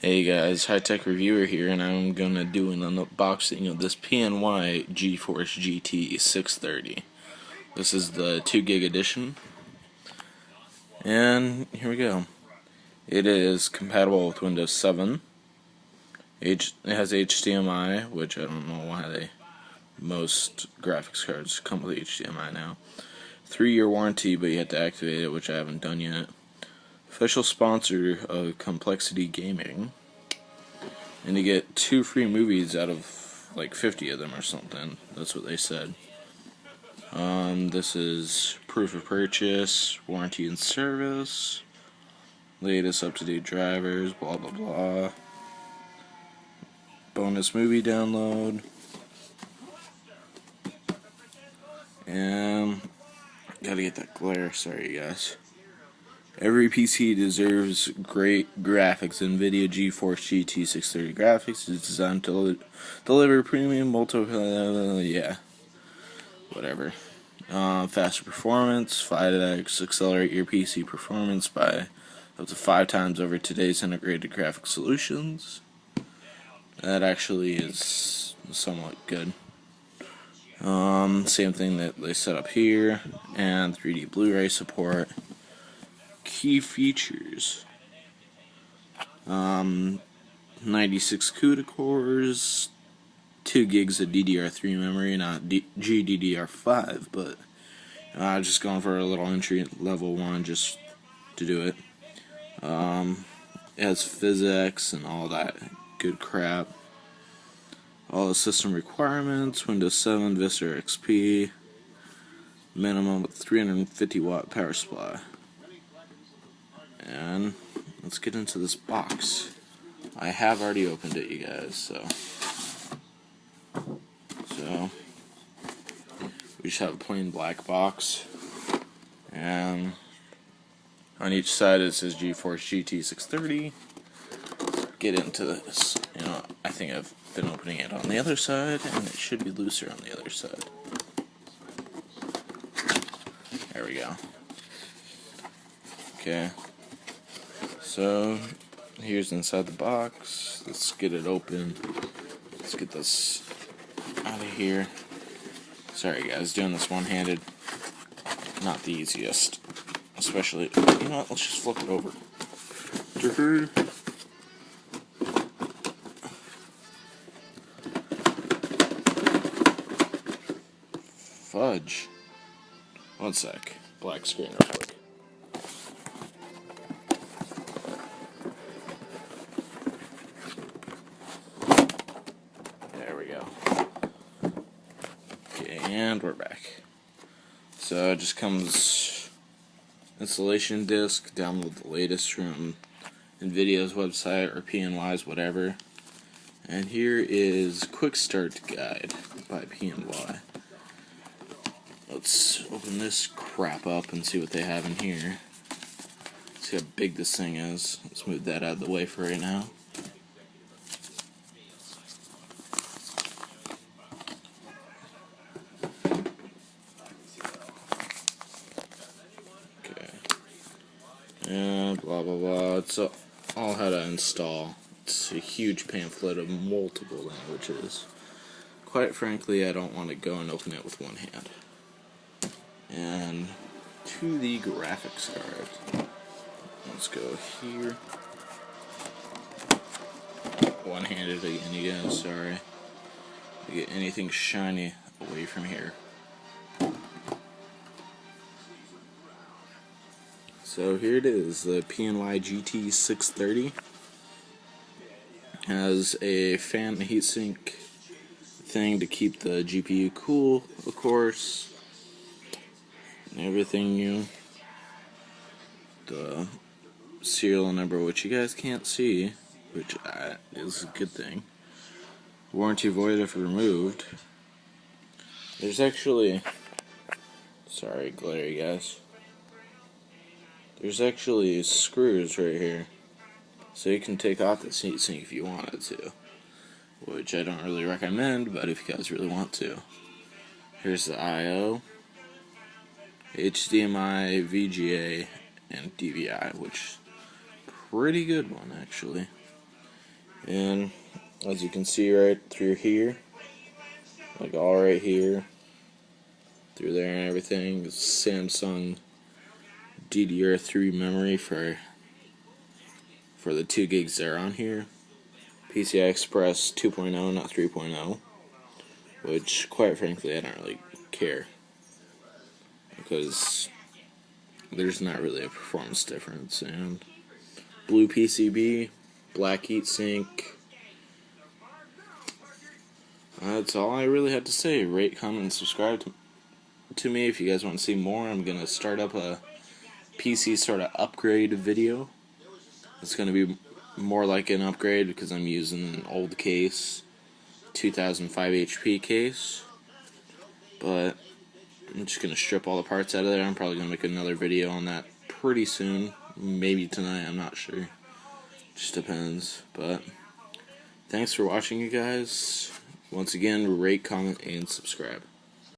Hey guys, High Tech Reviewer here, and I'm gonna do an unboxing of this PNY GeForce GT 630. This is the 2 gig edition, and here we go. It is compatible with Windows 7. It has HDMI, which I don't know why most graphics cards come with HDMI now. 3-year warranty, but you have to activate it, which I haven't done yet. Official sponsor of Complexity Gaming. And you get 2 free movies out of like 50 of them or something. That's what they said. This is proof of purchase, warranty and service, latest up-to-date drivers, blah blah blah. Bonus movie download. And gotta get that glare, sorry guys. Every PC deserves great graphics. Nvidia GeForce GT 630 graphics is designed to deliver premium yeah, whatever. Faster performance, 5x accelerate your PC performance by up to 5 times over today's integrated graphic solutions. That actually is somewhat good. Same thing that they set up here, and 3D Blu-ray support. Key features: 96 CUDA cores, 2 gigs of DDR3 memory, not GDDR5, but just going for a little entry level one just to do it. It has physics and all that good crap. All the system requirements: Windows 7, Vista XP, minimum with 350 watt power supply. And let's get into this box. I have already opened it, you guys, so we just have a plain black box, and on each side it says GeForce GT 630. Get into this. I think I've been opening it on the other side, and it should be looser on the other side. There we go. Okay. So, here's inside the box. Let's get it open. Let's get this out of here. Sorry guys, doing this one-handed, not the easiest. Especially, you know what, let's just flip it over. Fudge. One sec. Black screen real quick. And we're back. So it just comes installation disc, download the latest from Nvidia's website or PNY's, whatever. And here is Quick Start Guide by PNY. Let's open this crap up and see what they have in here. See how big this thing is. Let's move that out of the way for right now. And blah blah blah. It's all how to install. It's a huge pamphlet of multiple languages. Quite frankly, I don't want to go and open it with one hand. And to the graphics card. Let's go here. One-handed again, you guys. Sorry. To get anything shiny away from here. So here it is, the PNY GT 630. Has a fan heatsink thing to keep the GPU cool, of course. And everything new. The serial number, which you guys can't see, which is a good thing. Warranty void if removed. There's actually, sorry, glare you guys. There's actually screws right here, so you can take off this heatsink if you wanted to, which I don't really recommend, but if you guys really want to. Here's the I/O, HDMI, VGA, and DVI, which pretty good one actually. And as you can see right through here, like all right here, through there and everything, is Samsung DDR3 memory for the 2 gigs that are on here. PCI Express 2.0, not 3.0, which quite frankly I don't really care, because there's not really a performance difference. And blue PCB, black heatsink. That's all I really had to say. Rate, comment, and subscribe to me if you guys want to see more. I'm going to start up a PC sort of upgrade video. It's going to be more like an upgrade because I'm using an old case, 2005 HP case. But I'm just going to strip all the parts out of there. I'm probably going to make another video on that pretty soon. Maybe tonight, I'm not sure. Just depends. But thanks for watching, you guys. Once again, rate, comment, and subscribe.